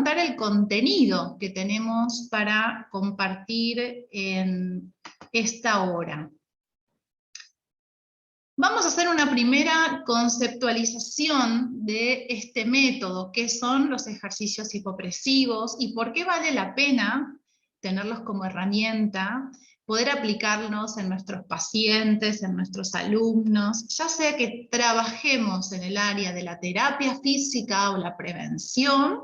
contar el contenido que tenemos para compartir en esta hora. Vamos a hacer una primera conceptualización de este método, qué son los ejercicios hipopresivos y por qué vale la pena tenerlos como herramienta, poder aplicarlos en nuestros pacientes, en nuestros alumnos, ya sea que trabajemos en el área de la terapia física o la prevención,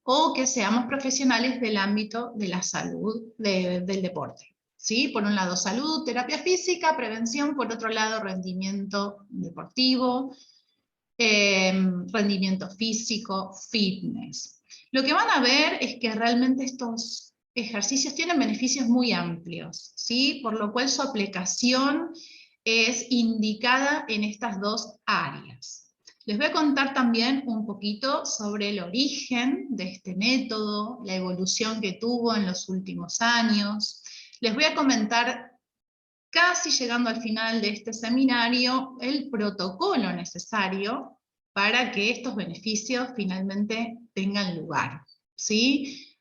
o que seamos profesionales del ámbito de la salud, del deporte. ¿Sí? Por un lado salud, terapia física, prevención, por otro lado rendimiento deportivo, rendimiento físico, fitness. Lo que van a ver es que realmente estos ejercicios tienen beneficios muy amplios, ¿sí? Por lo cual su aplicación es indicada en estas dos áreas. Les voy a contar también un poquito sobre el origen de este método, la evolución que tuvo en los últimos años. Les voy a comentar, casi llegando al final de este seminario, el protocolo necesario para que estos beneficios finalmente tengan lugar, ¿sí?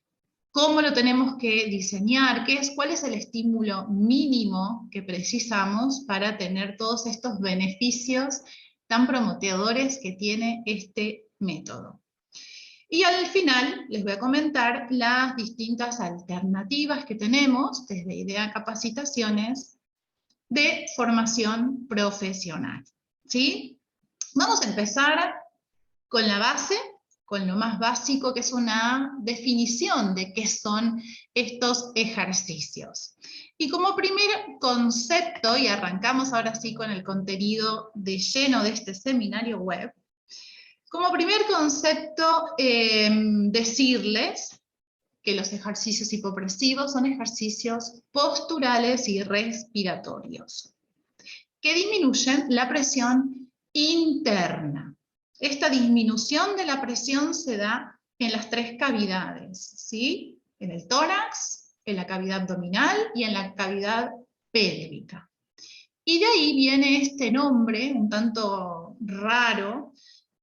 ¿Cómo lo tenemos que diseñar? ¿Cuál es el estímulo mínimo que precisamos para tener todos estos beneficios tan prometedores que tiene este método? Y al final les voy a comentar las distintas alternativas que tenemos desde IDEA Capacitaciones de formación profesional, ¿sí? Vamos a empezar con la base, con lo más básico, que es una definición de qué son estos ejercicios. Y como primer concepto, y arrancamos ahora sí con el contenido de lleno de este seminario web, como primer concepto, decirles que los ejercicios hipopresivos son ejercicios posturales y respiratorios, que disminuyen la presión interna. Esta disminución de la presión se da en las tres cavidades, ¿sí? En el tórax, en la cavidad abdominal y en la cavidad pélvica. Y de ahí viene este nombre, un tanto raro,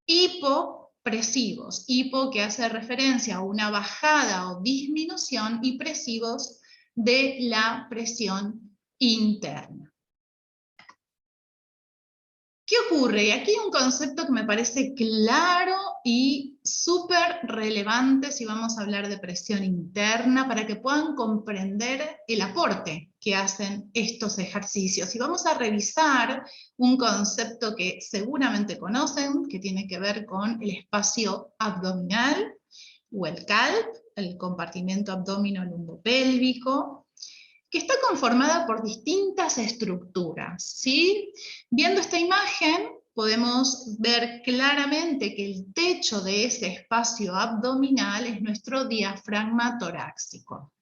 hipopresivos. Hipo, que hace referencia a una bajada o disminución, y presivos de la presión interna. ¿Qué ocurre? Y aquí hay un concepto que me parece claro y súper relevante si vamos a hablar de presión interna, para que puedan comprender el aporte que hacen estos ejercicios. Y vamos a revisar un concepto que seguramente conocen, que tiene que ver con el espacio abdominal, o el CALP, el compartimento abdominolumbo-pélvico, que está conformada por distintas estructuras, ¿sí? Viendo esta imagen, podemos ver claramente que el techo de ese espacio abdominal es nuestro diafragma torácico.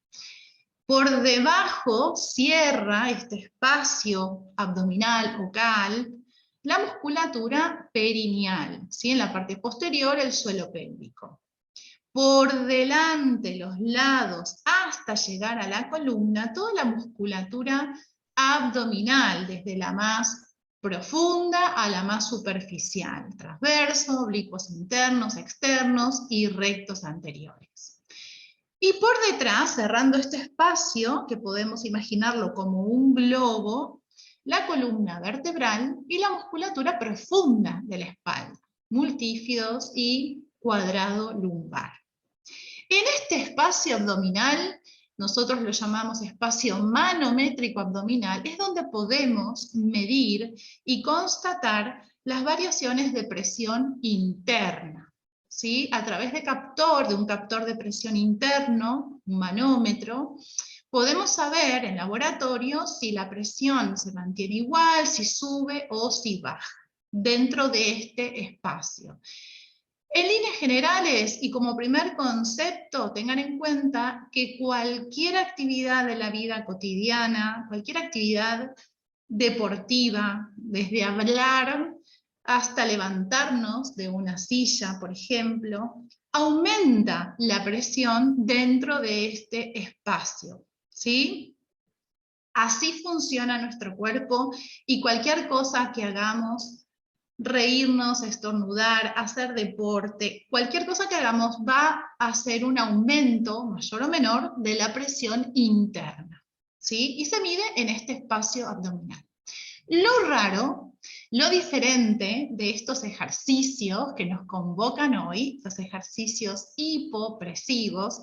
Por debajo cierra este espacio abdominal o CALP la musculatura perineal, ¿sí? En la parte posterior el suelo pélvico. Por delante, los lados, hasta llegar a la columna, toda la musculatura abdominal, desde la más profunda a la más superficial, transverso, oblicuos internos, externos y rectos anteriores. Y por detrás, cerrando este espacio, que podemos imaginarlo como un globo, la columna vertebral y la musculatura profunda de la espalda, multífidos y cuadrado lumbar. En este espacio abdominal, nosotros lo llamamos espacio manométrico abdominal, es donde podemos medir y constatar las variaciones de presión interna, ¿sí? A través de un captor de presión interno, un manómetro, podemos saber en laboratorio si la presión se mantiene igual, si sube o si baja dentro de este espacio. En líneas generales, y como primer concepto, tengan en cuenta que cualquier actividad de la vida cotidiana, cualquier actividad deportiva, desde hablar hasta levantarnos de una silla, por ejemplo, aumenta la presión dentro de este espacio, ¿sí? Así funciona nuestro cuerpo, y cualquier cosa que hagamos reírnos, estornudar, hacer deporte, cualquier cosa que hagamos va a hacer un aumento, mayor o menor, de la presión interna, ¿sí? Y se mide en este espacio abdominal. Lo raro, lo diferente de estos ejercicios que nos convocan hoy, los ejercicios hipopresivos,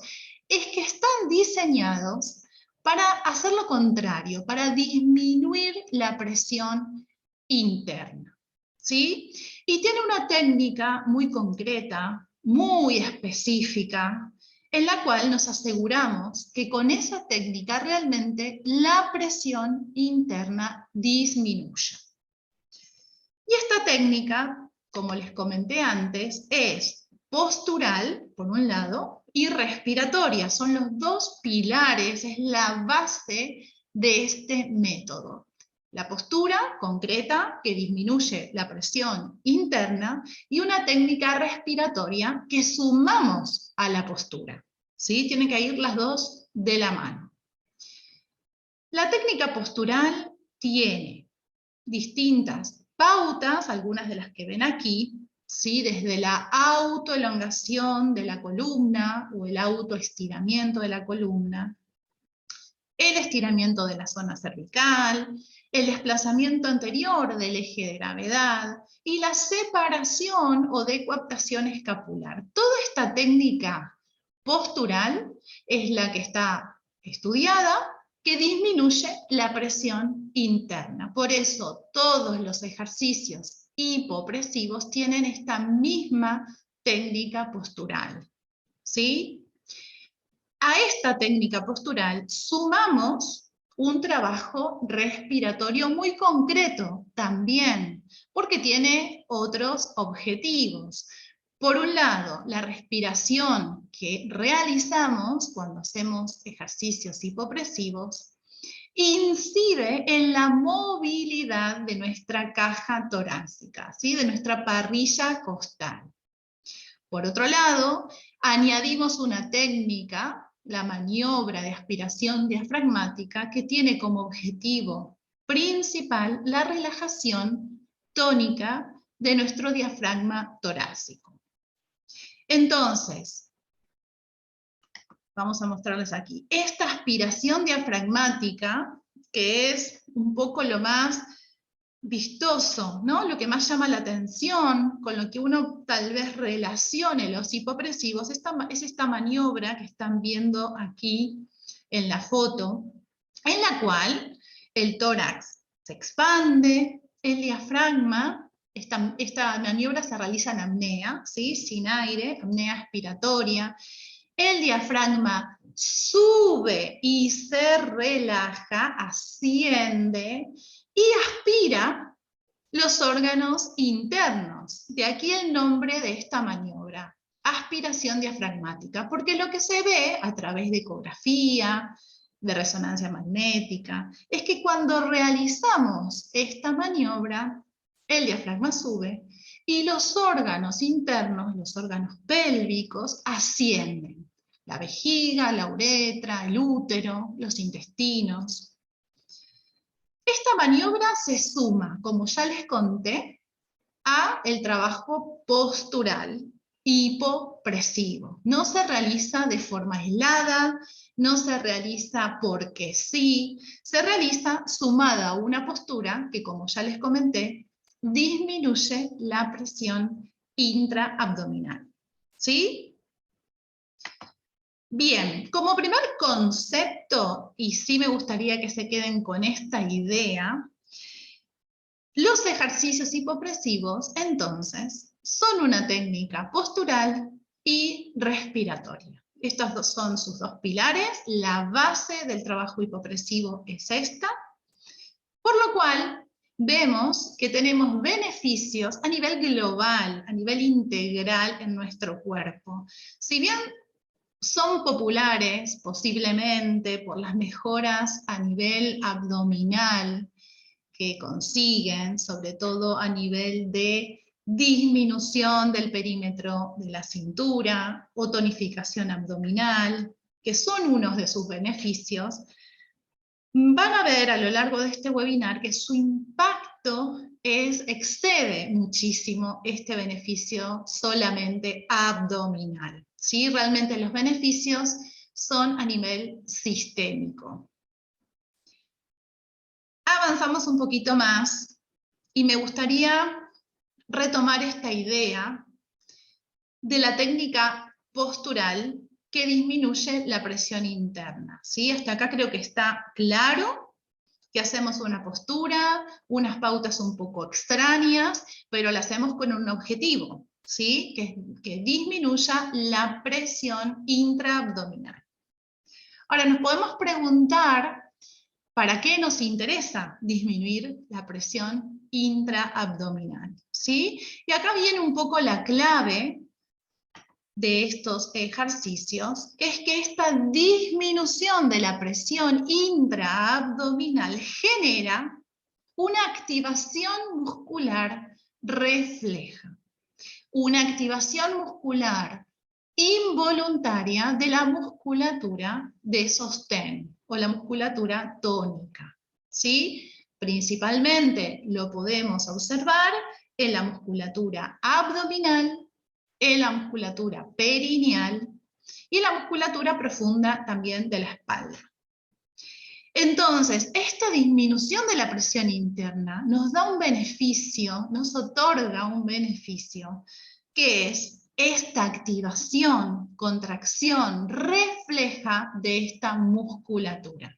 es que están diseñados para hacer lo contrario, para disminuir la presión interna, ¿sí? Y tiene una técnica muy concreta, muy específica, en la cual nos aseguramos que con esa técnica realmente la presión interna disminuya. Y esta técnica, como les comenté antes, es postural, por un lado, y respiratoria. Son los dos pilares, es la base de este método. La postura concreta que disminuye la presión interna y una técnica respiratoria que sumamos a la postura. ¿Sí? Tienen que ir las dos de la mano. La técnica postural tiene distintas pautas, algunas de las que ven aquí, ¿sí? Desde la autoelongación de la columna o el autoestiramiento de la columna, el estiramiento de la zona cervical, el desplazamiento anterior del eje de gravedad y la separación o decoaptación escapular. Toda esta técnica postural es la que está estudiada, que disminuye la presión interna. Por eso todos los ejercicios hipopresivos tienen esta misma técnica postural, ¿sí? A esta técnica postural sumamos un trabajo respiratorio muy concreto también, porque tiene otros objetivos. Por un lado, la respiración que realizamos cuando hacemos ejercicios hipopresivos incide en la movilidad de nuestra caja torácica, ¿sí? De nuestra parrilla costal. Por otro lado, añadimos una técnica, la maniobra de aspiración diafragmática, que tiene como objetivo principal la relajación tónica de nuestro diafragma torácico. Entonces, vamos a mostrarles aquí. Esta aspiración diafragmática, que es un poco lo más vistoso, ¿no? Lo que más llama la atención, con lo que uno tal vez relacione los hipopresivos, es esta maniobra que están viendo aquí en la foto, en la cual el tórax se expande, el diafragma, esta maniobra se realiza en apnea, ¿sí? Sin aire, apnea aspiratoria, el diafragma sube y se relaja, asciende, y aspira los órganos internos. De aquí el nombre de esta maniobra, aspiración diafragmática, porque lo que se ve a través de ecografía, de resonancia magnética, es que cuando realizamos esta maniobra, el diafragma sube y los órganos internos, los órganos pélvicos, ascienden. La vejiga, la uretra, el útero, los intestinos. Esta maniobra se suma, como ya les conté, a el trabajo postural hipopresivo. No se realiza de forma aislada, no se realiza porque sí, se realiza sumada a una postura que, como ya les comenté, disminuye la presión intraabdominal. ¿Sí? Bien, como primer concepto, y sí me gustaría que se queden con esta idea, los ejercicios hipopresivos, entonces, son una técnica postural y respiratoria. Estos dos son sus dos pilares, la base del trabajo hipopresivo es esta, por lo cual vemos que tenemos beneficios a nivel global, a nivel integral en nuestro cuerpo. Si bien son populares, posiblemente, por las mejoras a nivel abdominal que consiguen, sobre todo a nivel de disminución del perímetro de la cintura o tonificación abdominal, que son unos de sus beneficios. Van a ver a lo largo de este webinar que su impacto excede muchísimo este beneficio solamente abdominal, ¿sí? Realmente los beneficios son a nivel sistémico. Avanzamos un poquito más y me gustaría retomar esta idea de la técnica postural que disminuye la presión interna, ¿sí? Hasta acá creo que está claro que hacemos una postura, unas pautas un poco extrañas, pero la hacemos con un objetivo, ¿sí? Que disminuya la presión intraabdominal. Ahora nos podemos preguntar, ¿para qué nos interesa disminuir la presión intraabdominal? ¿Sí? Y acá viene un poco la clave de estos ejercicios, es que esta disminución de la presión intraabdominal genera una activación muscular refleja, una activación muscular involuntaria de la musculatura de sostén o la musculatura tónica, ¿sí? Principalmente lo podemos observar en la musculatura abdominal, en la musculatura perineal y en la musculatura profunda también de la espalda. Entonces, esta disminución de la presión interna nos da un beneficio, nos otorga un beneficio, que es esta activación, contracción refleja de esta musculatura.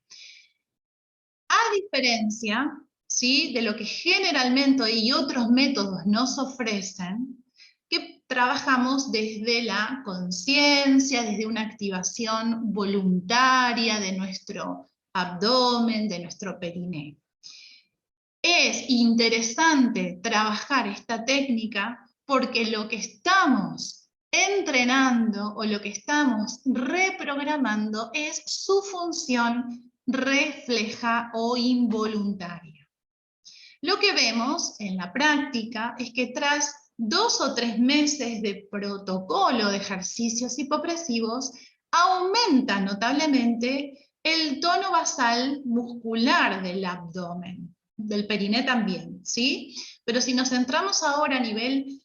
A diferencia, ¿sí?, de lo que generalmente y otros métodos nos ofrecen, que trabajamos desde la conciencia, desde una activación voluntaria de nuestro abdomen, de nuestro perineo. Es interesante trabajar esta técnica porque lo que estamos entrenando o lo que estamos reprogramando es su función refleja o involuntaria. Lo que vemos en la práctica es que tras 2 o 3 meses de protocolo de ejercicios hipopresivos, aumenta notablemente el tono basal muscular del abdomen, del periné también, ¿sí? Pero si nos centramos ahora a nivel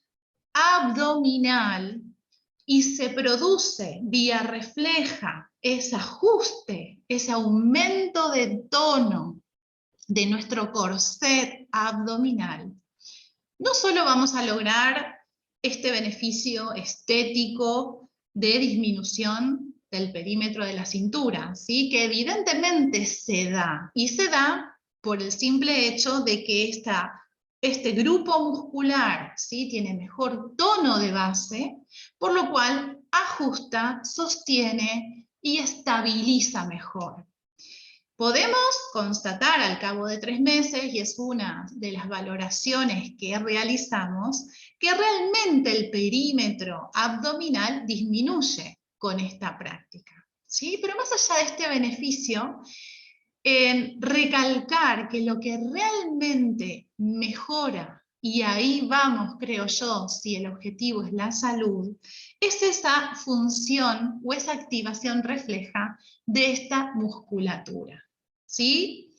abdominal y se produce vía refleja ese ajuste, ese aumento de tono de nuestro corset abdominal, no solo vamos a lograr este beneficio estético de disminución del perímetro de la cintura, ¿sí?, que evidentemente se da, y se da por el simple hecho de que este grupo muscular, ¿sí?, tiene mejor tono de base, por lo cual ajusta, sostiene y estabiliza mejor. Podemos constatar al cabo de 3 meses, y es una de las valoraciones que realizamos, que realmente el perímetro abdominal disminuye con esta práctica, ¿sí? Pero más allá de este beneficio, recalcar que lo que realmente mejora, y ahí vamos, creo yo, si el objetivo es la salud, es esa función o esa activación refleja de esta musculatura, ¿sí?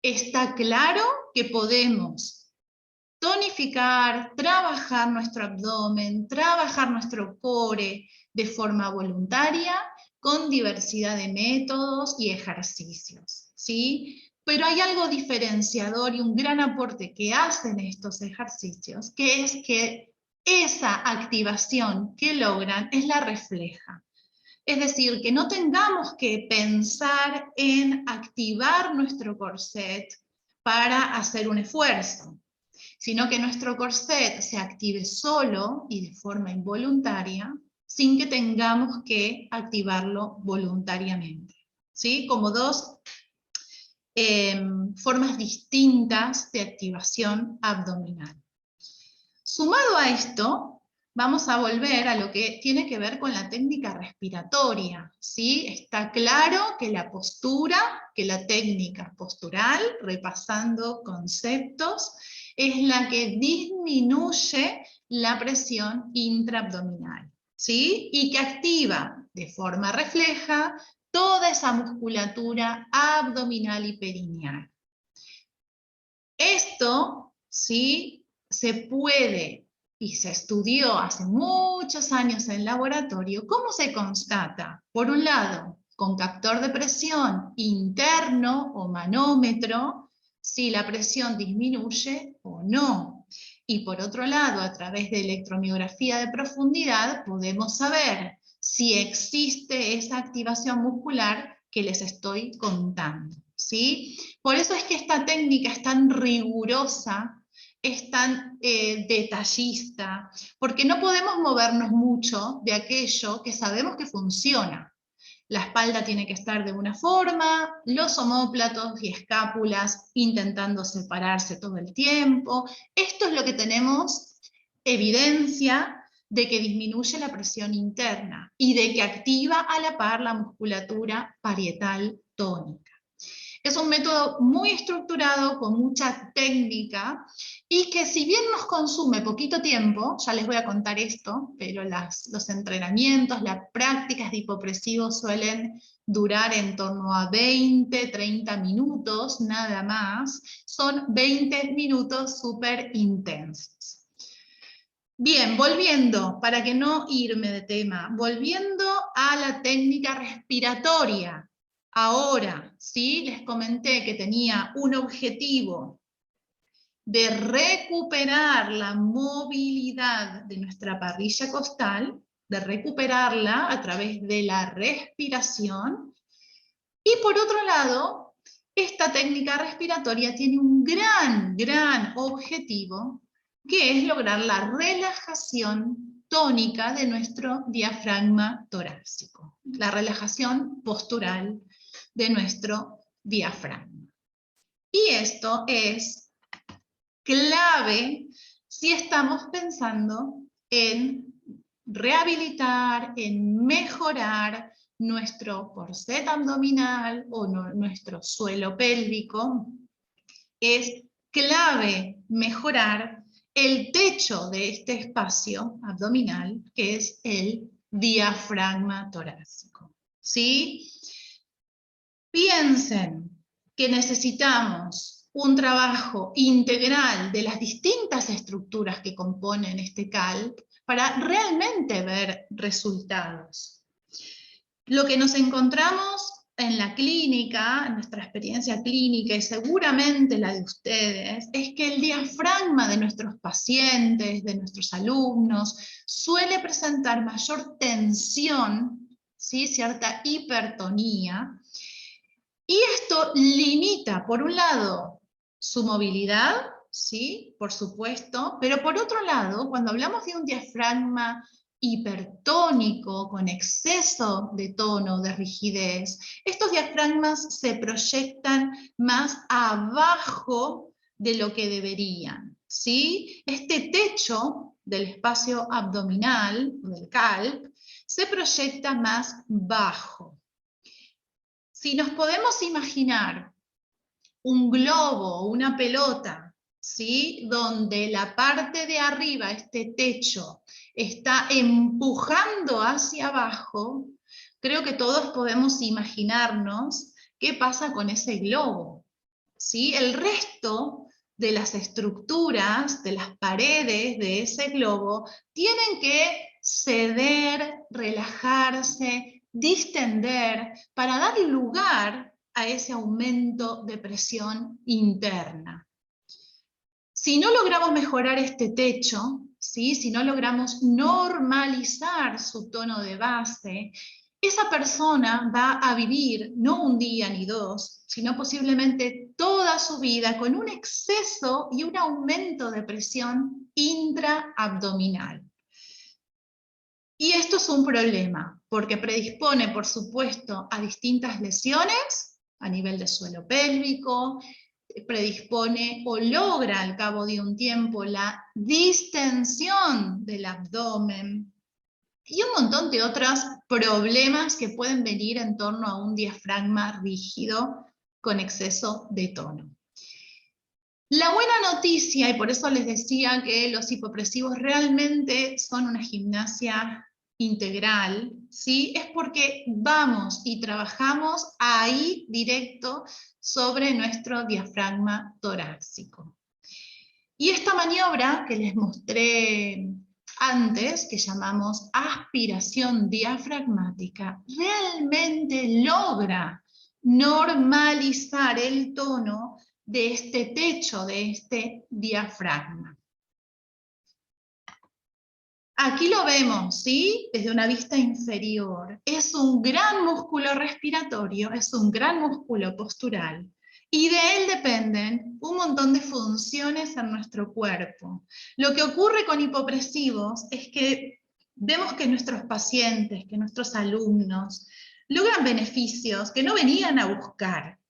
Está claro que podemos tonificar, trabajar nuestro abdomen, trabajar nuestro core de forma voluntaria, con diversidad de métodos y ejercicios, ¿sí? Pero hay algo diferenciador y un gran aporte que hacen estos ejercicios, que es que esa activación que logran es la refleja. Es decir, que no tengamos que pensar en activar nuestro corset para hacer un esfuerzo, sino que nuestro corset se active solo y de forma involuntaria, sin que tengamos que activarlo voluntariamente, ¿sí? Como dos formas distintas de activación abdominal. Sumado a esto, vamos a volver a lo que tiene que ver con la técnica respiratoria, ¿sí? Está claro que la postura, que la técnica postural, repasando conceptos, es la que disminuye la presión intraabdominal, ¿sí? Y que activa de forma refleja toda esa musculatura abdominal y perineal. Esto ¿sí? Se puede, y se estudió hace muchos años en laboratorio, ¿cómo se constata? Por un lado, con captor de presión interno o manómetro, si la presión disminuye o no. Y por otro lado, a través de electromiografía de profundidad, podemos saber si existe esa activación muscular que les estoy contando, ¿sí? Por eso es que esta técnica es tan rigurosa, es tan detallista, porque no podemos movernos mucho de aquello que sabemos que funciona. La espalda tiene que estar de una forma, los omóplatos y escápulas intentando separarse todo el tiempo. Esto es lo que tenemos evidencia de que disminuye la presión interna y de que activa a la par la musculatura parietal tónica. Es un método muy estructurado, con mucha técnica, y que si bien nos consume poquito tiempo, ya les voy a contar esto, pero los entrenamientos, las prácticas de hipopresivo suelen durar en torno a 20, 30 minutos, nada más. Son 20 minutos súper intensos. Bien, volviendo, para que no irme de tema, volviendo a la técnica respiratoria. Ahora, ¿sí? Les comenté que tenía un objetivo de recuperar la movilidad de nuestra parrilla costal, de recuperarla a través de la respiración. Y por otro lado, esta técnica respiratoria tiene un gran objetivo, que es lograr la relajación tónica de nuestro diafragma torácico, la relajación postural de nuestro diafragma. Y esto es clave si estamos pensando en rehabilitar, en mejorar nuestro corset abdominal o nuestro suelo pélvico. Es clave mejorar el techo de este espacio abdominal, que es el diafragma torácico, ¿sí? Piensen que necesitamos un trabajo integral de las distintas estructuras que componen este CALP para realmente ver resultados. Lo que nos encontramos en la clínica, en nuestra experiencia clínica y seguramente la de ustedes, es que el diafragma de nuestros pacientes, de nuestros alumnos, suele presentar mayor tensión, ¿sí? Cierta hipertonía, y esto limita, por un lado, su movilidad, ¿sí? Por supuesto, pero por otro lado, cuando hablamos de un diafragma hipertónico, con exceso de tono, de rigidez, estos diafragmas se proyectan más abajo de lo que deberían, ¿sí? Este techo del espacio abdominal, del CALP, se proyecta más bajo. Si nos podemos imaginar un globo o una pelota, ¿sí? Donde la parte de arriba, este techo, está empujando hacia abajo, creo que todos podemos imaginarnos qué pasa con ese globo, ¿sí? El resto de las estructuras, de las paredes de ese globo, tienen que ceder, relajarse, distender, para dar lugar a ese aumento de presión interna. Si no logramos mejorar este techo, ¿sí? Si no logramos normalizar su tono de base, esa persona va a vivir no un día ni dos, sino posiblemente toda su vida con un exceso y un aumento de presión intraabdominal. Y esto es un problema, porque predispone, por supuesto, a distintas lesiones a nivel de suelo pélvico, predispone o logra al cabo de un tiempo la distensión del abdomen y un montón de otros problemas que pueden venir en torno a un diafragma rígido con exceso de tono. La buena noticia, y por eso les decía que los hipopresivos realmente son una gimnasia integral, ¿sí? Es porque vamos y trabajamos ahí directo sobre nuestro diafragma torácico. Y esta maniobra que les mostré antes, que llamamos aspiración diafragmática, realmente logra normalizar el tono de este techo, de este diafragma. Aquí lo vemos, ¿sí? Desde una vista inferior. Es un gran músculo respiratorio, es un gran músculo postural. Y de él dependen un montón de funciones en nuestro cuerpo. Lo que ocurre con hipopresivos es que vemos que nuestros pacientes, que nuestros alumnos, logran beneficios que no venían a buscar.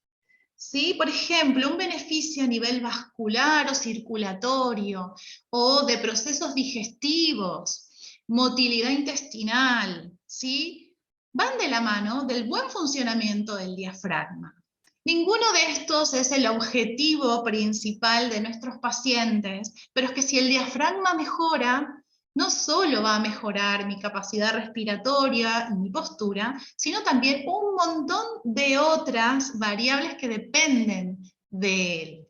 ¿Sí? Por ejemplo, un beneficio a nivel vascular o circulatorio, o de procesos digestivos, motilidad intestinal, ¿sí? Van de la mano del buen funcionamiento del diafragma. Ninguno de estos es el objetivo principal de nuestros pacientes, pero es que si el diafragma mejora, no solo va a mejorar mi capacidad respiratoria y mi postura, sino también un montón de otras variables que dependen de él.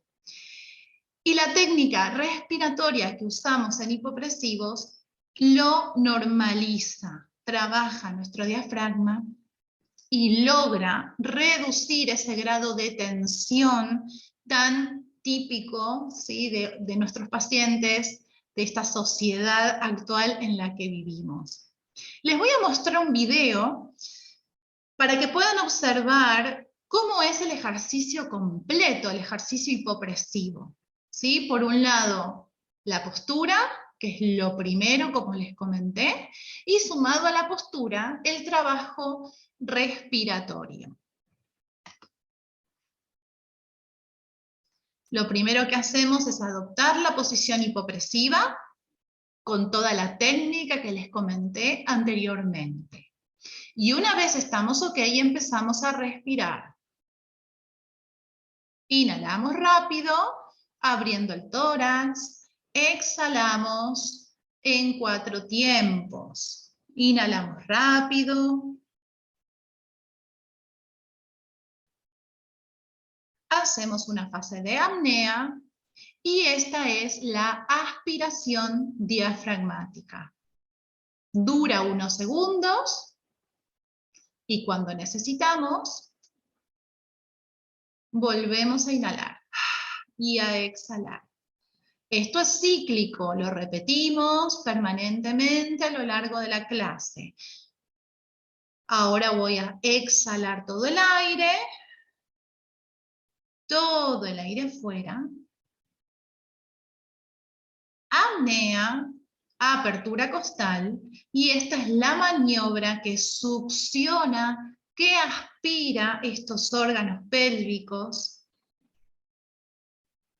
Y la técnica respiratoria que usamos en hipopresivos lo normaliza, trabaja nuestro diafragma y logra reducir ese grado de tensión tan típico, ¿sí?, de nuestros pacientes, de esta sociedad actual en la que vivimos. Les voy a mostrar un video para que puedan observar cómo es el ejercicio completo, el ejercicio hipopresivo. ¿Sí? Por un lado, la postura, que es lo primero, como les comenté, y sumado a la postura, el trabajo respiratorio. Lo primero que hacemos es adoptar la posición hipopresiva con toda la técnica que les comenté anteriormente. Y una vez estamos ok, empezamos a respirar. Inhalamos rápido, abriendo el tórax. Exhalamos en 4 tiempos. Inhalamos rápido. Hacemos una fase de apnea. Y esta es la aspiración diafragmática. Dura unos segundos. Y cuando necesitamos, volvemos a inhalar y a exhalar. Esto es cíclico, lo repetimos permanentemente a lo largo de la clase. Ahora voy a exhalar todo el aire fuera. Apnea, apertura costal, y esta es la maniobra que succiona, que aspira estos órganos pélvicos.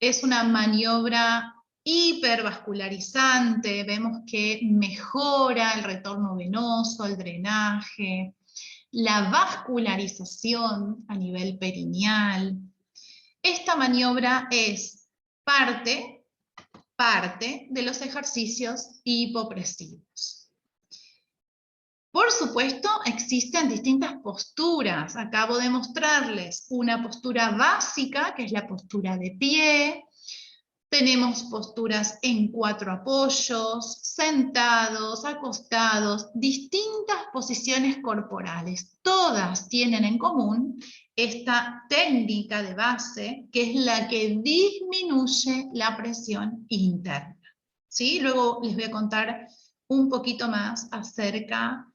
Es una maniobra hipervascularizante, vemos que mejora el retorno venoso, el drenaje, la vascularización a nivel perineal. Esta maniobra es parte de los ejercicios hipopresivos. Por supuesto, existen distintas posturas. Acabo de mostrarles una postura básica, que es la postura de pie. Tenemos posturas en 4 apoyos, sentados, acostados, distintas posiciones corporales. Todas tienen en común esta técnica de base, que es la que disminuye la presión interna. ¿Sí? Luego les voy a contar un poquito más acerca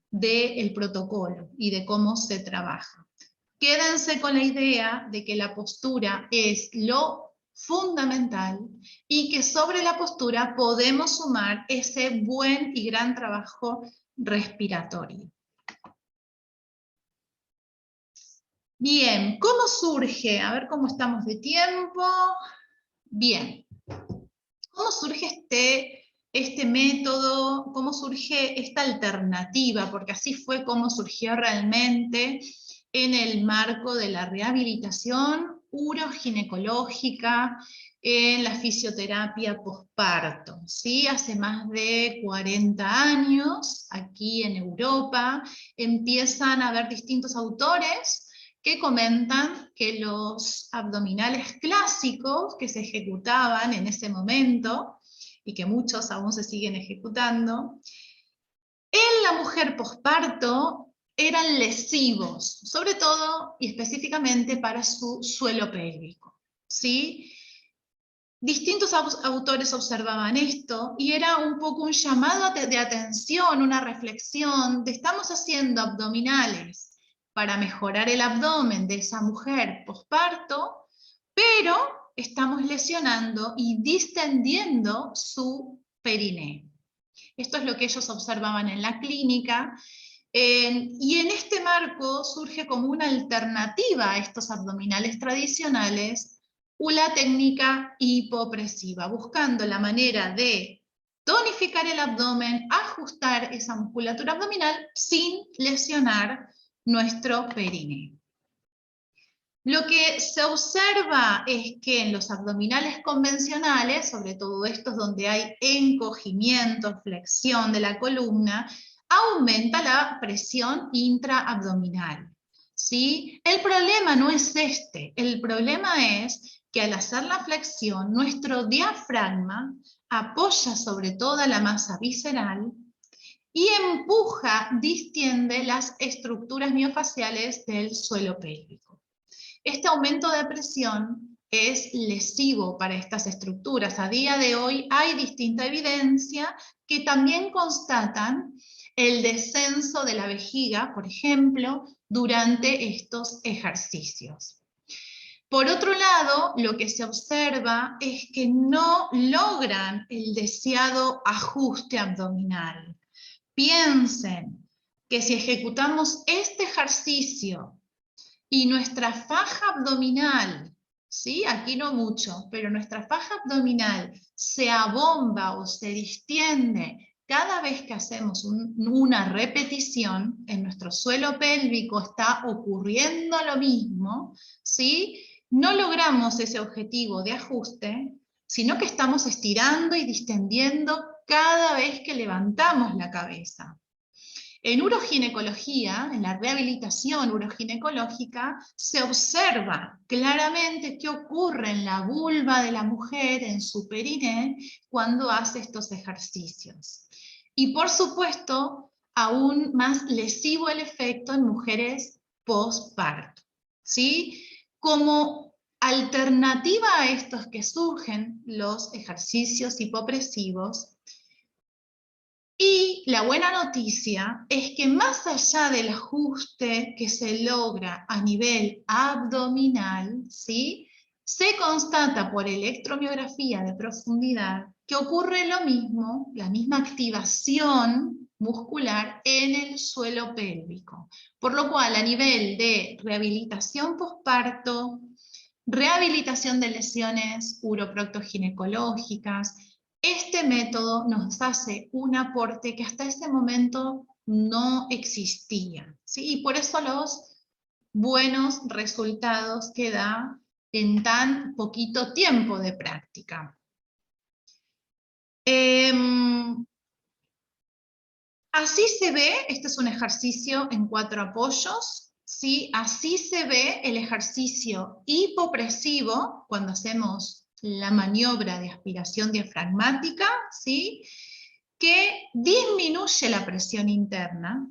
del protocolo y de cómo se trabaja. Quédense con la idea de que la postura es lo fundamental y que sobre la postura podemos sumar ese buen y gran trabajo respiratorio. Bien, ¿cómo surge? A ver cómo estamos de tiempo. Bien, ¿cómo surge este método? ¿Cómo surge esta alternativa? Porque así fue como surgió realmente en el marco de la rehabilitación uroginecológica, en la fisioterapia posparto, ¿sí? Hace más de 40 años, aquí en Europa, empiezan a haber distintos autores que comentan que los abdominales clásicos que se ejecutaban en ese momento, y que muchos aún se siguen ejecutando, en la mujer posparto eran lesivos, sobre todo y específicamente para su suelo pélvico, ¿sí? Distintos autores observaban esto y era un poco un llamado de atención, una reflexión de estamos haciendo abdominales para mejorar el abdomen de esa mujer posparto, pero estamos lesionando y distendiendo su periné. Esto es lo que ellos observaban en la clínica. Y en este marco surge como una alternativa a estos abdominales tradicionales la técnica hipopresiva, buscando la manera de tonificar el abdomen, ajustar esa musculatura abdominal sin lesionar nuestro periné. Lo que se observa es que en los abdominales convencionales, sobre todo estos donde hay encogimiento, flexión de la columna, aumenta la presión intraabdominal, ¿sí? El problema no es este, el problema es que al hacer la flexión, nuestro diafragma apoya sobre toda la masa visceral y empuja, distiende las estructuras miofaciales del suelo pélvico. Este aumento de presión es lesivo para estas estructuras. A día de hoy hay distinta evidencia que también constatan el descenso de la vejiga, por ejemplo, durante estos ejercicios. Por otro lado, lo que se observa es que no logran el deseado ajuste abdominal. Piensen que si ejecutamos este ejercicio y nuestra faja abdominal, ¿sí? Aquí no mucho, pero nuestra faja abdominal se abomba o se distiende cada vez que hacemos una repetición, en nuestro suelo pélvico está ocurriendo lo mismo, ¿sí? No logramos ese objetivo de ajuste, sino que estamos estirando y distendiendo cada vez que levantamos la cabeza. En uroginecología, en la rehabilitación uroginecológica, se observa claramente qué ocurre en la vulva de la mujer, en su periné, cuando hace estos ejercicios. Y por supuesto, aún más lesivo el efecto en mujeres postparto, ¿sí? Como alternativa a estos que surgen los ejercicios hipopresivos. Y la buena noticia es que más allá del ajuste que se logra a nivel abdominal, ¿sí? Se constata por electromiografía de profundidad que ocurre lo mismo, la misma activación muscular en el suelo pélvico. Por lo cual, a nivel de rehabilitación posparto, rehabilitación de lesiones uroproctoginecológicas, este método nos hace un aporte que hasta ese momento no existía, ¿sí? Y por eso los buenos resultados que da en tan poquito tiempo de práctica. Así se ve, este es un ejercicio en 4 apoyos, ¿sí? Así se ve el ejercicio hipopresivo cuando hacemos la maniobra de aspiración diafragmática, ¿sí? Que disminuye la presión interna,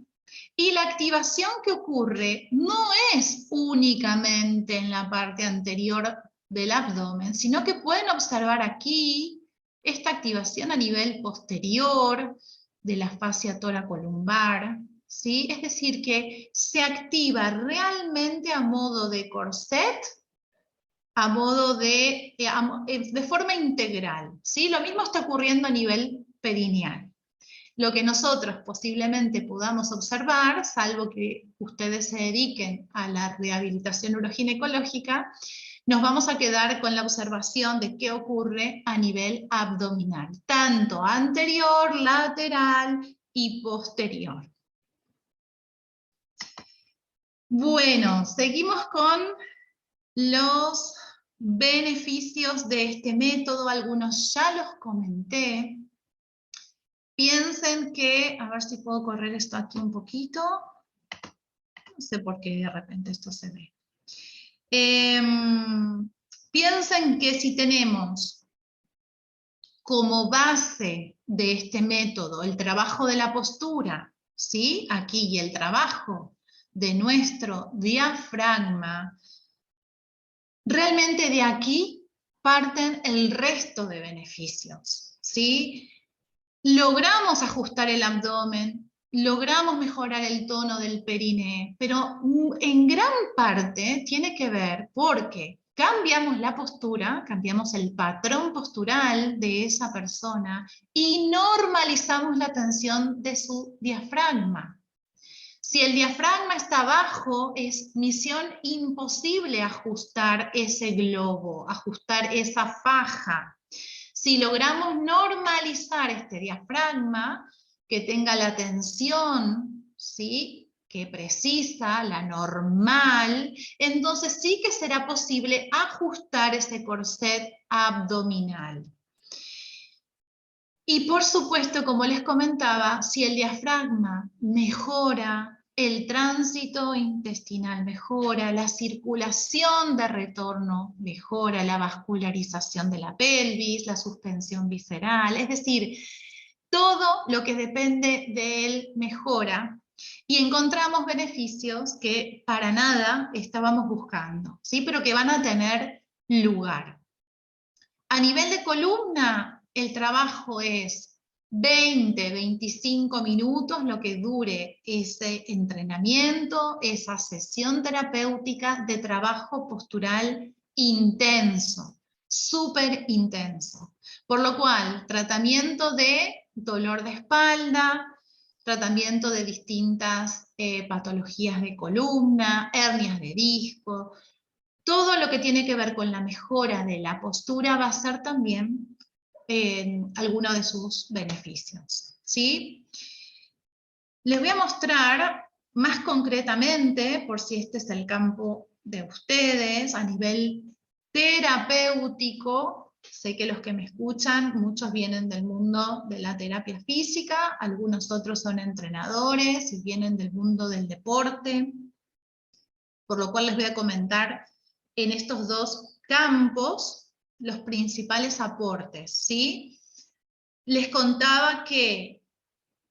y la activación que ocurre no es únicamente en la parte anterior del abdomen, sino que pueden observar aquí esta activación a nivel posterior de la fascia toracolumbar, ¿sí? Es decir, que se activa realmente a modo de corset, a modo de forma integral, ¿sí? Lo mismo está ocurriendo a nivel perineal. Lo que nosotros posiblemente podamos observar, salvo que ustedes se dediquen a la rehabilitación uroginecológica, nos vamos a quedar con la observación de qué ocurre a nivel abdominal, tanto anterior, lateral y posterior. Bueno, seguimos con los beneficios de este método, algunos ya los comenté. Piensen que, a ver si puedo correr esto aquí un poquito. No sé por qué de repente esto se ve. Piensen que si tenemos como base de este método el trabajo de la postura, ¿sí? Aquí, y el trabajo de nuestro diafragma, realmente de aquí parten el resto de beneficios, ¿sí? Logramos ajustar el abdomen, logramos mejorar el tono del periné, pero en gran parte tiene que ver porque cambiamos la postura, cambiamos el patrón postural de esa persona y normalizamos la tensión de su diafragma. Si el diafragma está bajo, es misión imposible ajustar ese globo, ajustar esa faja. Si logramos normalizar este diafragma, que tenga la tensión, ¿sí?, que precisa, la normal, entonces sí que será posible ajustar ese corset abdominal. Y por supuesto, como les comentaba, si el diafragma mejora, el tránsito intestinal mejora, la circulación de retorno mejora, la vascularización de la pelvis, la suspensión visceral, es decir, todo lo que depende de él mejora y encontramos beneficios que para nada estábamos buscando, ¿sí?, pero que van a tener lugar. A nivel de columna, el trabajo es 20-25 minutos, lo que dure ese entrenamiento, esa sesión terapéutica de trabajo postural intenso, súper intenso. Por lo cual, tratamiento de dolor de espalda, tratamiento de distintas patologías de columna, hernias de disco. Todo lo que tiene que ver con la mejora de la postura va a ser también alguno de sus beneficios, ¿sí? Les voy a mostrar más concretamente, por si este es el campo de ustedes, a nivel terapéutico. Sé que los que me escuchan, muchos vienen del mundo de la terapia física, algunos otros son entrenadores y vienen del mundo del deporte, por lo cual les voy a comentar en estos dos campos los principales aportes, ¿sí? Les contaba que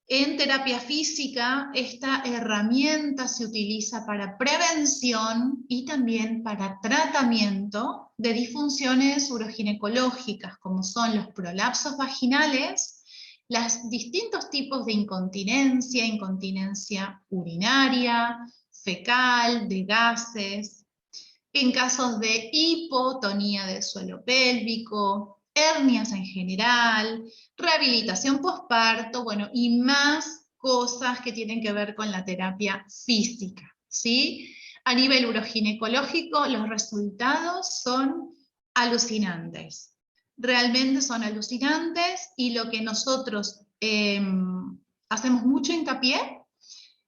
en terapia física esta herramienta se utiliza para prevención y también para tratamiento de disfunciones uroginecológicas, como son los prolapsos vaginales, los distintos tipos de incontinencia, incontinencia urinaria, fecal, de gases, en casos de hipotonía del suelo pélvico, hernias en general, rehabilitación posparto, bueno, y más cosas que tienen que ver con la terapia física, ¿sí? A nivel uroginecológico, los resultados son alucinantes. Realmente son alucinantes y lo que nosotros hacemos mucho hincapié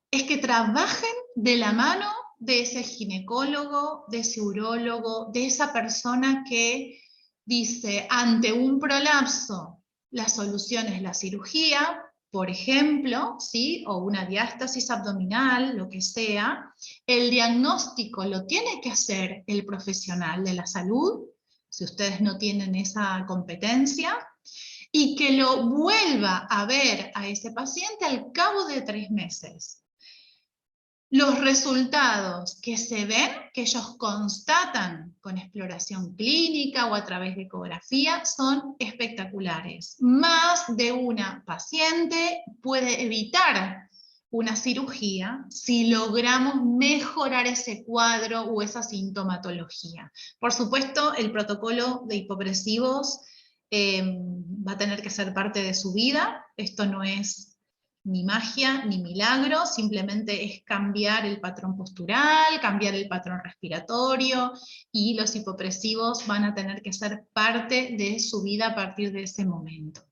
es que trabajen de la mano de ese ginecólogo, de ese urólogo, de esa persona que dice, ante un prolapso, la solución es la cirugía, por ejemplo, ¿sí?, o una diástasis abdominal, lo que sea. El diagnóstico lo tiene que hacer el profesional de la salud, si ustedes no tienen esa competencia, y que lo vuelva a ver a ese paciente al cabo de 3 meses. Los resultados que se ven, que ellos constatan con exploración clínica o a través de ecografía, son espectaculares. Más de una paciente puede evitar una cirugía si logramos mejorar ese cuadro o esa sintomatología. Por supuesto, el protocolo de hipopresivos va a tener que ser parte de su vida. Esto no es ni magia, ni milagro, simplemente es cambiar el patrón postural, cambiar el patrón respiratorio, y los hipopresivos van a tener que ser parte de su vida a partir de ese momento.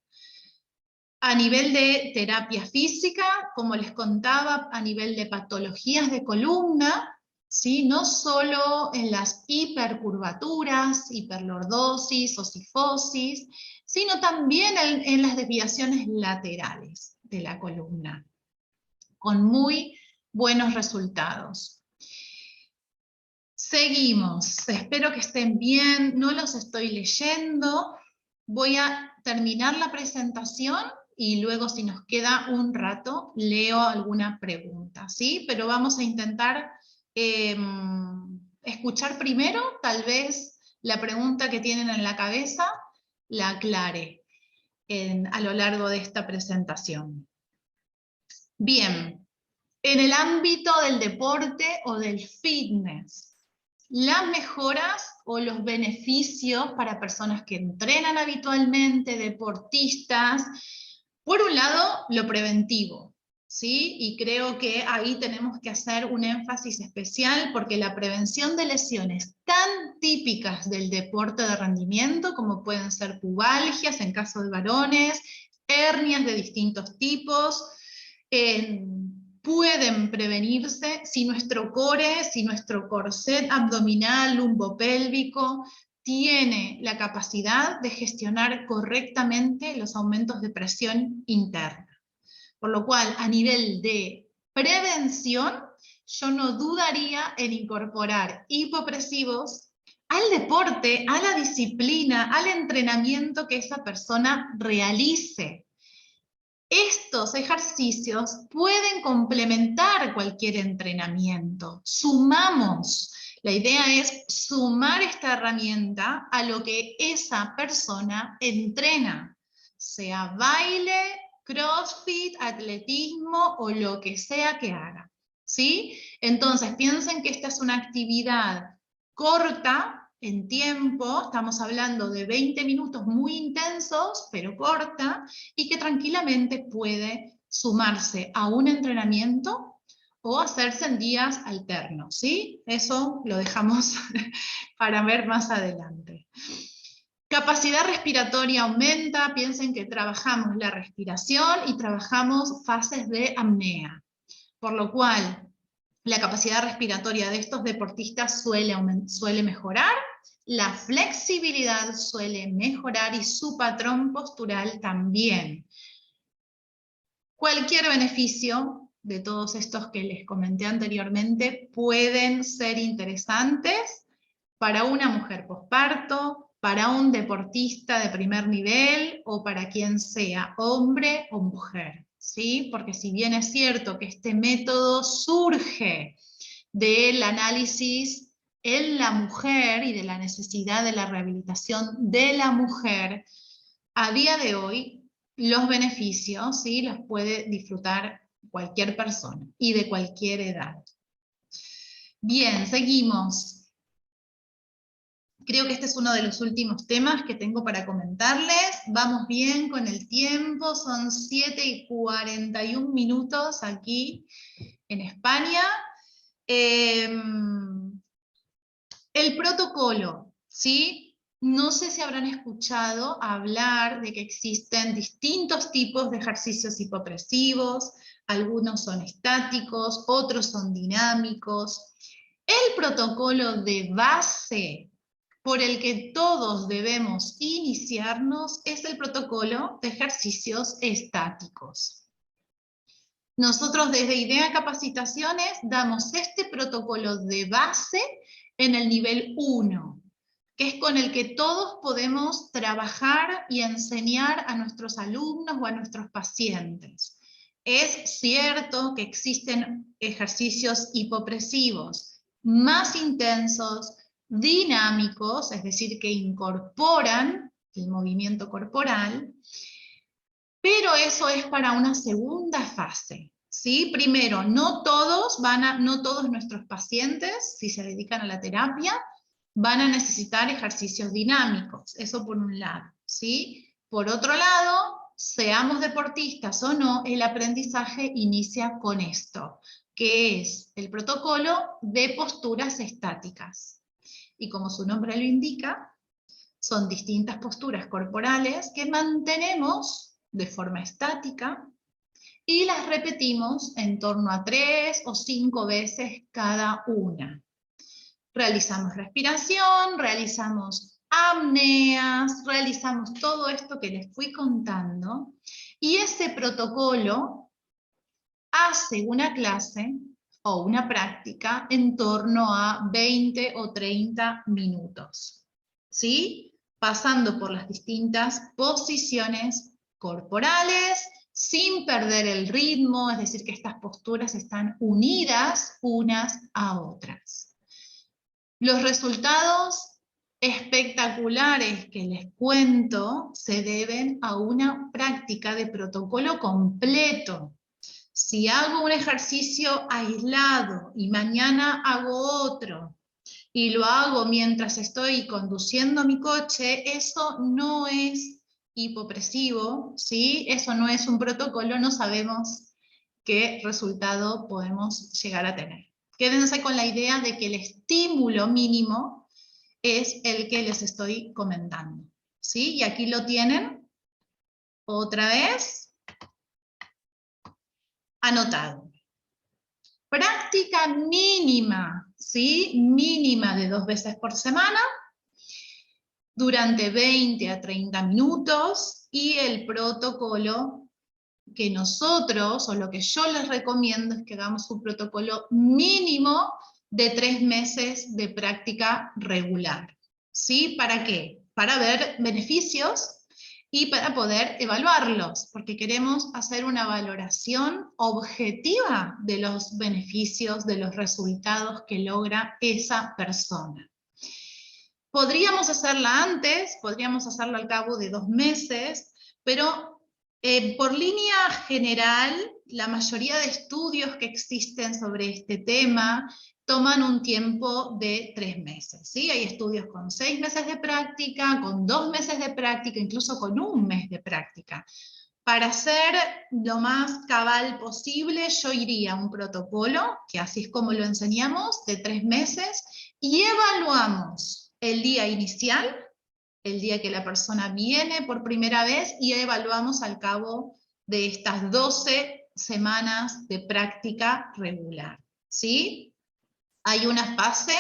A nivel de terapia física, como les contaba, a nivel de patologías de columna, ¿sí?, no solo en las hipercurvaturas, hiperlordosis o cifosis, sino también en las desviaciones laterales de la columna, con muy buenos resultados. Seguimos, espero que estén bien, no los estoy leyendo. Voy a terminar la presentación y luego, si nos queda un rato, leo alguna pregunta, ¿sí? Pero vamos a intentar escuchar primero, tal vez la pregunta que tienen en la cabeza la aclare a lo largo de esta presentación. Bien, en el ámbito del deporte o del fitness, las mejoras o los beneficios para personas que entrenan habitualmente, deportistas, por un lado, lo preventivo, ¿sí? Y creo que ahí tenemos que hacer un énfasis especial porque la prevención de lesiones tan típicas del deporte de rendimiento, como pueden ser pubalgias en caso de varones, hernias de distintos tipos, pueden prevenirse si nuestro core, si nuestro corset abdominal, lumbopélvico, tiene la capacidad de gestionar correctamente los aumentos de presión interna. Por lo cual, a nivel de prevención, yo no dudaría en incorporar hipopresivos al deporte, a la disciplina, al entrenamiento que esa persona realice. Estos ejercicios pueden complementar cualquier entrenamiento. Sumamos. La idea es sumar esta herramienta a lo que esa persona entrena, sea baile, crossfit, atletismo o lo que sea que haga, ¿sí? Entonces piensen que esta es una actividad corta en tiempo, estamos hablando de 20 minutos muy intensos, pero corta, y que tranquilamente puede sumarse a un entrenamiento o hacerse en días alternos, ¿sí? Eso lo dejamos para ver más adelante. Capacidad respiratoria aumenta, piensen que trabajamos la respiración y trabajamos fases de apnea, por lo cual la capacidad respiratoria de estos deportistas suele mejorar, la flexibilidad suele mejorar y su patrón postural también. Cualquier beneficio de todos estos que les comenté anteriormente pueden ser interesantes para una mujer posparto, para un deportista de primer nivel o para quien sea, hombre o mujer, ¿sí? Porque si bien es cierto que este método surge del análisis en la mujer y de la necesidad de la rehabilitación de la mujer, a día de hoy los beneficios, ¿sí?, los puede disfrutar cualquier persona y de cualquier edad. Bien, seguimos. Creo que este es uno de los últimos temas que tengo para comentarles. Vamos bien con el tiempo, son 7:41 minutos aquí en España. El protocolo, ¿sí? No sé si habrán escuchado hablar de que existen distintos tipos de ejercicios hipopresivos, algunos son estáticos, otros son dinámicos. El protocolo de base por el que todos debemos iniciarnos es el protocolo de ejercicios estáticos. Nosotros desde IDEA Capacitaciones damos este protocolo de base en el nivel 1, que es con el que todos podemos trabajar y enseñar a nuestros alumnos o a nuestros pacientes. Es cierto que existen ejercicios hipopresivos más intensos, dinámicos, es decir, que incorporan el movimiento corporal, pero eso es para una segunda fase, ¿sí? Primero, no todos nuestros pacientes, si se dedican a la terapia, van a necesitar ejercicios dinámicos, eso por un lado, ¿sí? Por otro lado, seamos deportistas o no, el aprendizaje inicia con esto, que es el protocolo de posturas estáticas. Y como su nombre lo indica, son distintas posturas corporales que mantenemos de forma estática y las repetimos en torno a 3 o 5 veces cada una. Realizamos respiración, realizamos apneas, realizamos todo esto que les fui contando, y ese protocolo hace una clase o una práctica en torno a 20 o 30 minutos, ¿sí? Pasando por las distintas posiciones corporales, sin perder el ritmo, es decir, que estas posturas están unidas unas a otras. Los resultados espectaculares que les cuento se deben a una práctica de protocolo completo. Si hago un ejercicio aislado y mañana hago otro, y lo hago mientras estoy conduciendo mi coche, eso no es hipopresivo, ¿sí? Eso no es un protocolo, no sabemos qué resultado podemos llegar a tener. Quédense con la idea de que el estímulo mínimo es el que les estoy comentando, ¿sí? Y aquí lo tienen, otra vez, anotado. Práctica mínima, ¿sí? Mínima de 2 veces por semana, durante 20 a 30 minutos, y el protocolo que nosotros, o lo que yo les recomiendo, es que hagamos un protocolo mínimo de 3 meses de práctica regular. ¿Sí? ¿Para qué? Para ver beneficios y para poder evaluarlos, porque queremos hacer una valoración objetiva de los beneficios, de los resultados que logra esa persona. Podríamos hacerla antes, podríamos hacerla al cabo de 2 meses, pero por línea general, la mayoría de estudios que existen sobre este tema toman un tiempo de 3 meses. ¿Sí? Hay estudios con 6 meses de práctica, con 2 meses de práctica, incluso con 1 mes de práctica. Para ser lo más cabal posible, yo iría a un protocolo, que así es como lo enseñamos, de 3 meses, y evaluamos el día inicial, el día que la persona viene por primera vez, y evaluamos al cabo de estas 12 semanas de práctica regular. ¿Sí? Hay una fase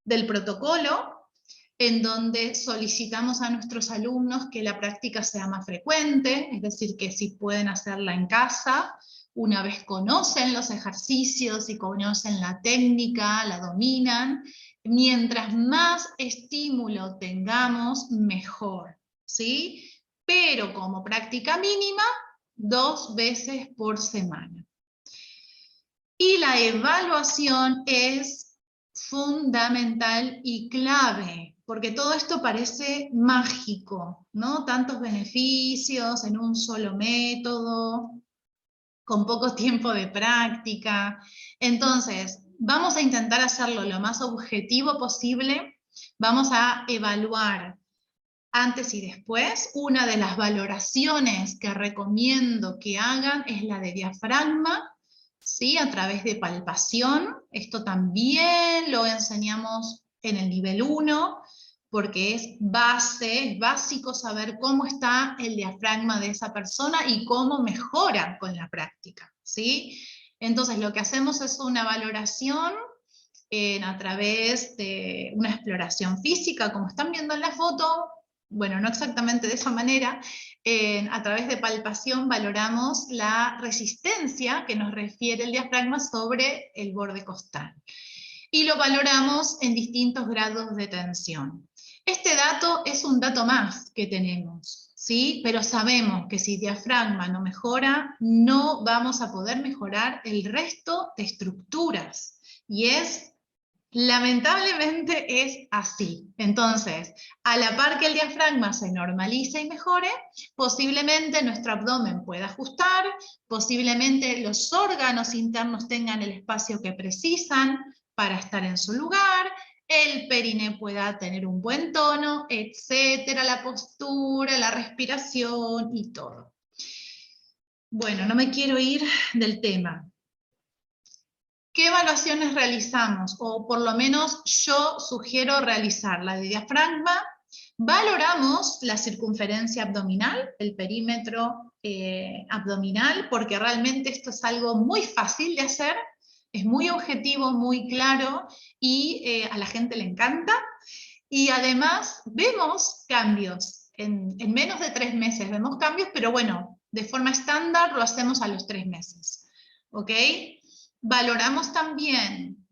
del protocolo en donde solicitamos a nuestros alumnos que la práctica sea más frecuente, es decir, que si pueden hacerla en casa, una vez conocen los ejercicios y conocen la técnica, la dominan, mientras más estímulo tengamos, mejor, ¿sí? Pero como práctica mínima, 2 veces por semana. Y la evaluación es fundamental y clave, porque todo esto parece mágico, ¿no? Tantos beneficios en un solo método, con poco tiempo de práctica. Entonces, vamos a intentar hacerlo lo más objetivo posible. Vamos a evaluar antes y después. Una de las valoraciones que recomiendo que hagan es la de diafragma, ¿sí? A través de palpación. Esto también lo enseñamos en el nivel 1, porque es base, es básico saber cómo está el diafragma de esa persona y cómo mejora con la práctica, ¿sí? Entonces lo que hacemos es una valoración a través de una exploración física, como están viendo en la foto. Bueno, no exactamente de esa manera. A través de palpación valoramos la resistencia que nos refiere el diafragma sobre el borde costal. Y lo valoramos en distintos grados de tensión. Este dato es un dato más que tenemos, ¿sí? Pero sabemos que si diafragma no mejora, no vamos a poder mejorar el resto de estructuras. Y lamentablemente es así. Entonces, a la par que el diafragma se normalice y mejore, posiblemente nuestro abdomen pueda ajustar, posiblemente los órganos internos tengan el espacio que precisan para estar en su lugar, el periné pueda tener un buen tono, etcétera, la postura, la respiración y todo. Bueno, no me quiero ir del tema. ¿Qué evaluaciones realizamos? O por lo menos yo sugiero realizar la de diafragma. Valoramos la circunferencia abdominal, el perímetro abdominal, porque realmente esto es algo muy fácil de hacer, es muy objetivo, muy claro, y a la gente le encanta. Y además vemos cambios, en menos de 3 meses vemos cambios, pero bueno, de forma estándar lo hacemos a los 3 meses. ¿Ok? Valoramos también,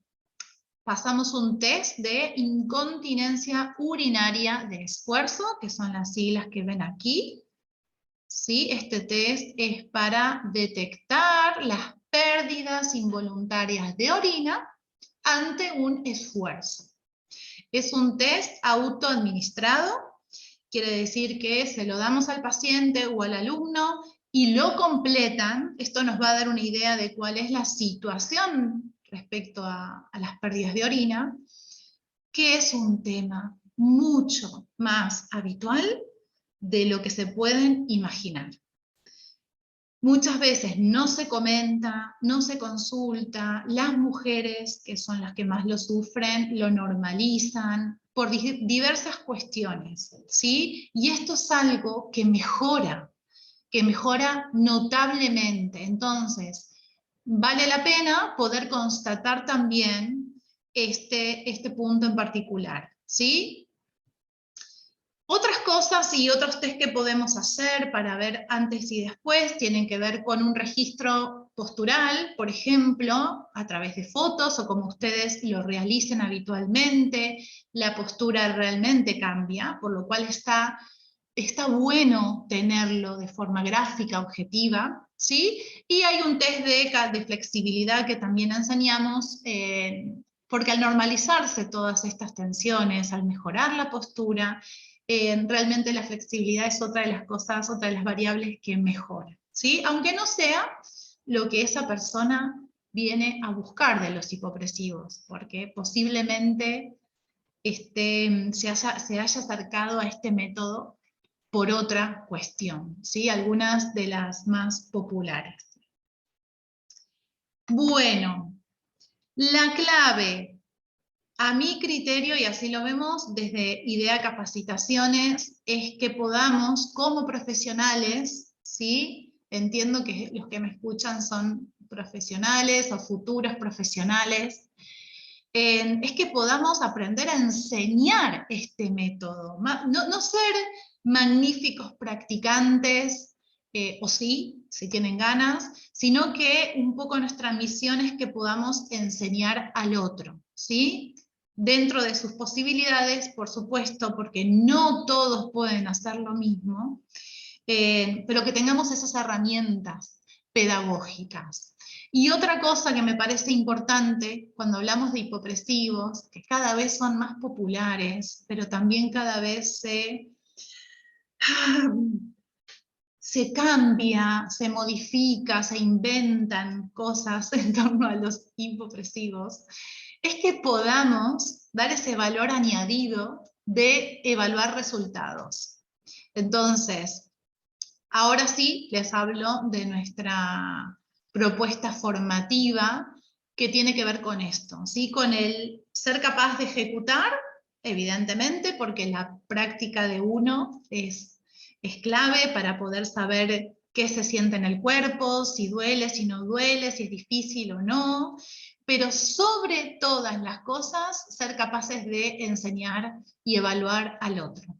pasamos un test de incontinencia urinaria de esfuerzo, que son las siglas que ven aquí. ¿Sí? Este test es para detectar las pérdidas involuntarias de orina ante un esfuerzo. Es un test autoadministrado, quiere decir que se lo damos al paciente o al alumno y lo completan. Esto nos va a dar una idea de cuál es la situación respecto a las pérdidas de orina, que es un tema mucho más habitual de lo que se pueden imaginar. Muchas veces no se comenta, no se consulta, las mujeres, que son las que más lo sufren, lo normalizan por diversas cuestiones, ¿sí? Y esto es algo que mejora notablemente. Entonces, vale la pena poder constatar también este punto en particular, ¿sí? Otras cosas y otros test que podemos hacer para ver antes y después tienen que ver con un registro postural, por ejemplo, a través de fotos o como ustedes lo realicen habitualmente. La postura realmente cambia, por lo cual está bueno tenerlo de forma gráfica, objetiva, ¿sí? Y hay un test de flexibilidad que también enseñamos, porque al normalizarse todas estas tensiones, al mejorar la postura, realmente la flexibilidad es otra de las cosas, otra de las variables que mejora, ¿sí? Aunque no sea lo que esa persona viene a buscar de los hipopresivos, porque posiblemente se haya acercado a este método por otra cuestión, ¿sí? Algunas de las más populares. Bueno, la clave, a mi criterio, y así lo vemos desde IDEA Capacitaciones, es que podamos, como profesionales, ¿sí? Entiendo que los que me escuchan son profesionales o futuros profesionales, es que podamos aprender a enseñar este método. No ser magníficos practicantes, o sí, si tienen ganas, sino que un poco nuestra misión es que podamos enseñar al otro, ¿sí? Dentro de sus posibilidades, por supuesto, porque no todos pueden hacer lo mismo, pero que tengamos esas herramientas pedagógicas. Y otra cosa que me parece importante cuando hablamos de hipopresivos, que cada vez son más populares, pero también cada vez se cambia, se modifica, se inventan cosas en torno a los hipopresivos, es que podamos dar ese valor añadido de evaluar resultados. Entonces, ahora sí les hablo de nuestra propuesta formativa que tiene que ver con esto, ¿sí? Con el ser capaz de ejecutar, evidentemente, porque la práctica de uno es clave para poder saber qué se siente en el cuerpo, si duele, si no duele, si es difícil o no, pero sobre todas las cosas, ser capaces de enseñar y evaluar al otro.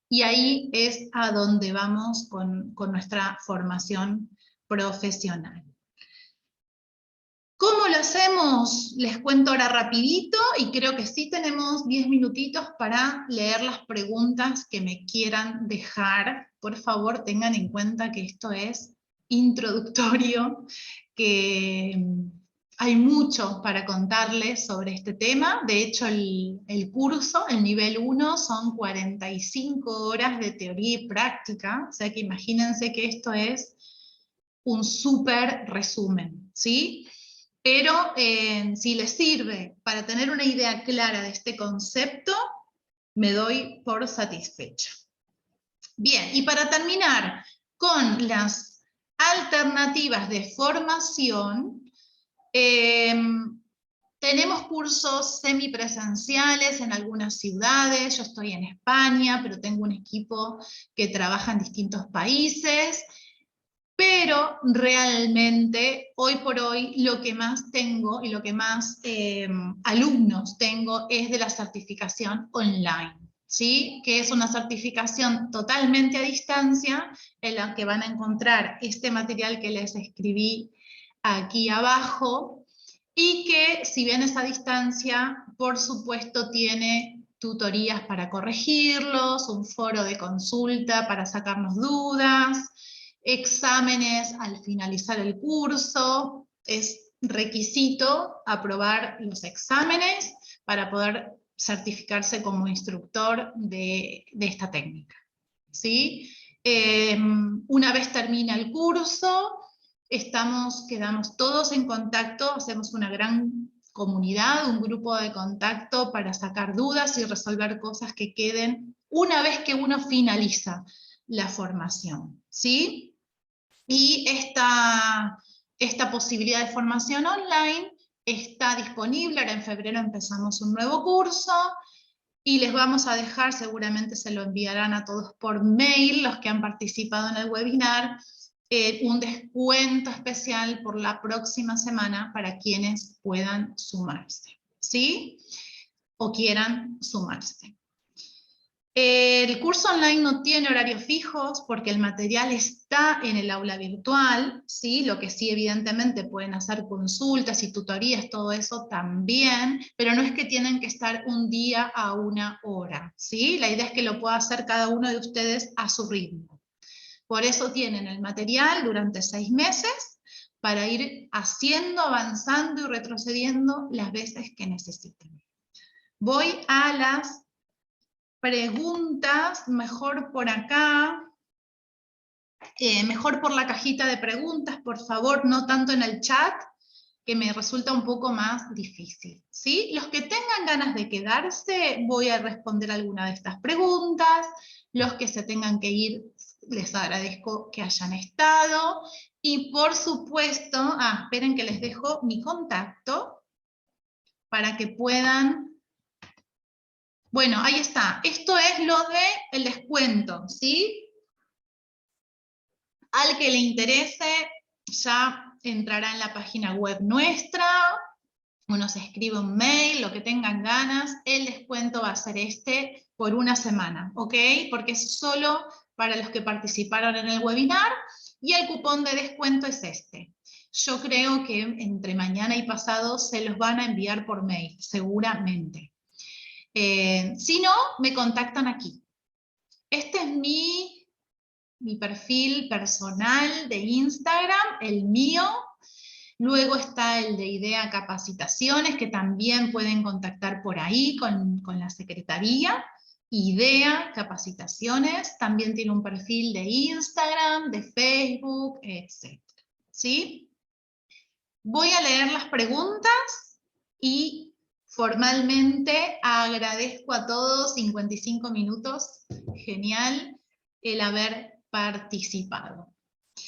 Y ahí es a donde vamos con nuestra formación profesional. ¿Cómo lo hacemos? Les cuento ahora rapidito y creo que sí tenemos 10 minutitos para leer las preguntas que me quieran dejar. Por favor, tengan en cuenta que esto es introductorio, que hay mucho para contarles sobre este tema. De hecho, el curso, el nivel 1, son 45 horas de teoría y práctica, o sea que imagínense que esto es un súper resumen, ¿sí? Pero si les sirve para tener una idea clara de este concepto, me doy por satisfecha. Bien, y para terminar con las alternativas de formación, tenemos cursos semipresenciales en algunas ciudades. Yo estoy en España, pero tengo un equipo que trabaja en distintos países. Pero realmente, hoy por hoy, lo que más tengo y lo que más alumnos tengo es de la certificación online, ¿sí? Que es una certificación totalmente a distancia, en la que van a encontrar este material que les escribí aquí abajo, y que si bien es a distancia, por supuesto tiene tutorías para corregirlos, un foro de consulta para sacarnos dudas, exámenes al finalizar el curso. Es requisito aprobar los exámenes para poder certificarse como instructor de esta técnica, ¿sí? Una vez termina el curso, quedamos todos en contacto, hacemos una gran comunidad, un grupo de contacto para sacar dudas y resolver cosas que queden una vez que uno finaliza la formación, ¿sí? Y esta posibilidad de formación online está disponible. Ahora en febrero empezamos un nuevo curso, y les vamos a dejar, seguramente se lo enviarán a todos por mail, los que han participado en el webinar, un descuento especial por la próxima semana para quienes puedan sumarse, ¿sí? O quieran sumarse. El curso online no tiene horarios fijos porque el material está en el aula virtual, ¿sí? Lo que sí, evidentemente, pueden hacer consultas y tutorías, todo eso también, pero no es que tienen que estar un día a una hora, ¿sí? La idea es que lo pueda hacer cada uno de ustedes a su ritmo. Por eso tienen el material durante 6 meses para ir haciendo, avanzando y retrocediendo las veces que necesiten. Voy a las preguntas, mejor por acá, mejor por la cajita de preguntas, por favor, no tanto en el chat, que me resulta un poco más difícil, ¿sí? Los que tengan ganas de quedarse, voy a responder alguna de estas preguntas. Los que se tengan que ir, les agradezco que hayan estado. Y por supuesto, esperen que les dejo mi contacto para que puedan... Bueno, ahí está. Esto es lo del descuento, ¿sí? Al que le interese, ya entrará en la página web nuestra, o nos escribe un mail, lo que tengan ganas. El descuento va a ser este por una semana, ¿ok? Porque es solo para los que participaron en el webinar, y el cupón de descuento es este. Yo creo que entre mañana y pasado se los van a enviar por mail, seguramente. Si no, me contactan aquí. Este es mi perfil personal de Instagram, el mío. Luego está el de Idea Capacitaciones, que también pueden contactar por ahí con la secretaría. Idea Capacitaciones también tiene un perfil de Instagram, de Facebook, etc. ¿Sí? Voy a leer las preguntas y formalmente agradezco a todos, 55 minutos, genial el haber participado.